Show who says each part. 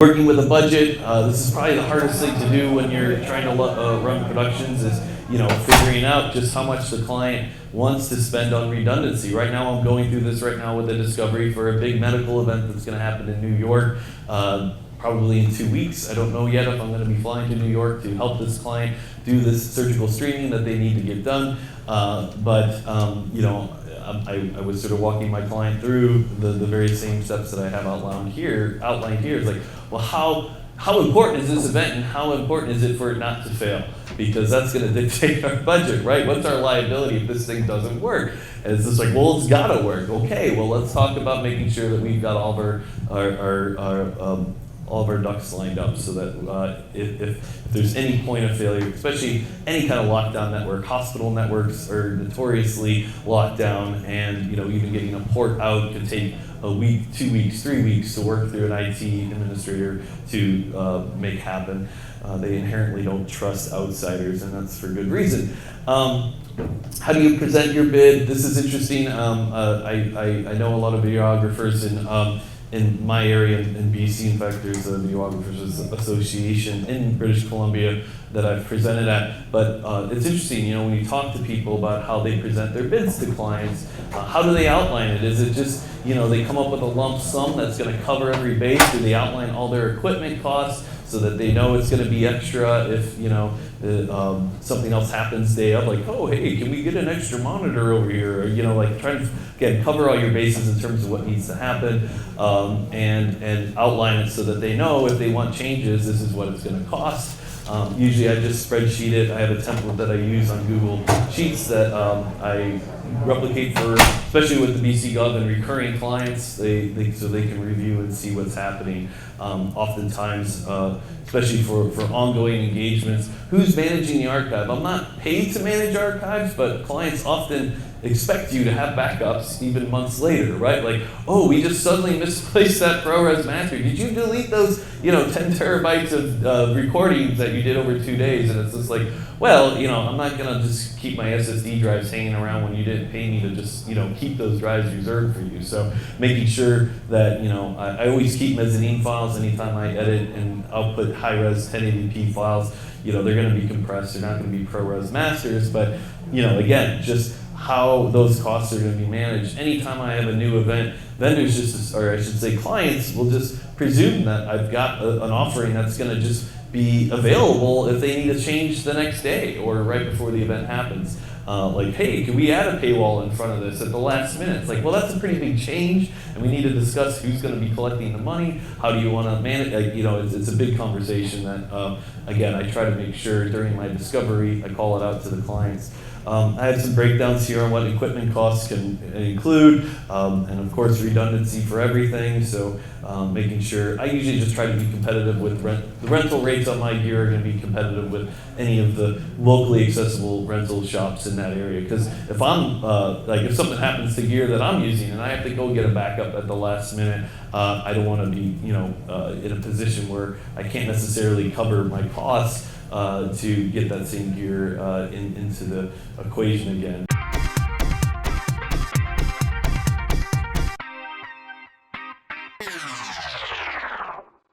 Speaker 1: Working with a budget, this is probably the hardest thing to do when you're trying to run productions is, figuring out just how much the client wants to spend on redundancy. Right now, I'm going through this right now with a discovery for a big medical event that's going to happen in New York, probably in 2 weeks. I don't know yet if I'm going to be flying to New York to help this client do this surgical streaming that they need to get done. I was sort of walking my client through the very same steps that I have outlined here. It's like, well, how important is this event and how important is it for it not to fail? Because that's going to dictate our budget, right? What's our liability if this thing doesn't work? And it's just like, well, it's got to work. Okay, well, let's talk about making sure that we've got all of our ducks lined up so that if there's any point of failure, especially any kind of lockdown network, hospital networks are notoriously locked down, and even getting a port out could take a week, 2 weeks, 3 weeks to work through an IT administrator to make happen. They inherently don't trust outsiders, and that's for good reason. How do you present your bid? This is interesting. I know a lot of videographers in my area in BC. In fact, there's a Videographers Association in British Columbia that I've presented at. But it's interesting, when you talk to people about how they present their bids to clients, how do they outline it? Is it just, they come up with a lump sum that's going to cover every base? Do they outline all their equipment costs so that they know it's going to be extra if, something else happens day of, like, oh, hey, can we get an extra monitor over here? Or, trying to, again, cover all your bases in terms of what needs to happen, and outline it so that they know if they want changes, this is what it's going to cost. Usually I just spreadsheet it. I have a template that I use on Google Sheets that I replicate for, especially with the BC Gov and recurring clients, so they can review and see what's happening. Oftentimes, especially for ongoing engagements, who's managing the archive? I'm not paid to manage archives, but clients often expect you to have backups even months later, right? Like, oh, we just suddenly misplaced that ProRes master. Did you delete those, 10 terabytes of recordings that you did over 2 days? And it's just like, well, I'm not gonna just keep my SSD drives hanging around when you didn't pay me to just, keep those drives reserved for you. So making sure that, I always keep mezzanine files anytime I edit and output high-res 1080p files. They're gonna be compressed, they're not gonna be ProRes masters, but, again, just how those costs are going to be managed. Anytime I have a new event, vendors or I should say clients, will just presume that I've got an offering that's going to just be available if they need a change the next day or right before the event happens. Like, hey, can we add a paywall in front of this at the last minute? It's like, well, that's a pretty big change, and we need to discuss who's going to be collecting the money. How do you want to manage? It's a big conversation that, again, I try to make sure during my discovery I call it out to the clients. I have some breakdowns here on what equipment costs can include, and of course redundancy for everything. So making sure, I usually just try to be competitive with the rental rates on my gear are going to be competitive with any of the locally accessible rental shops in that area. Because if I'm, if something happens to gear that I'm using and I have to go get a backup at the last minute, I don't want to be, in a position where I can't necessarily cover my costs to get that same gear into the equation again.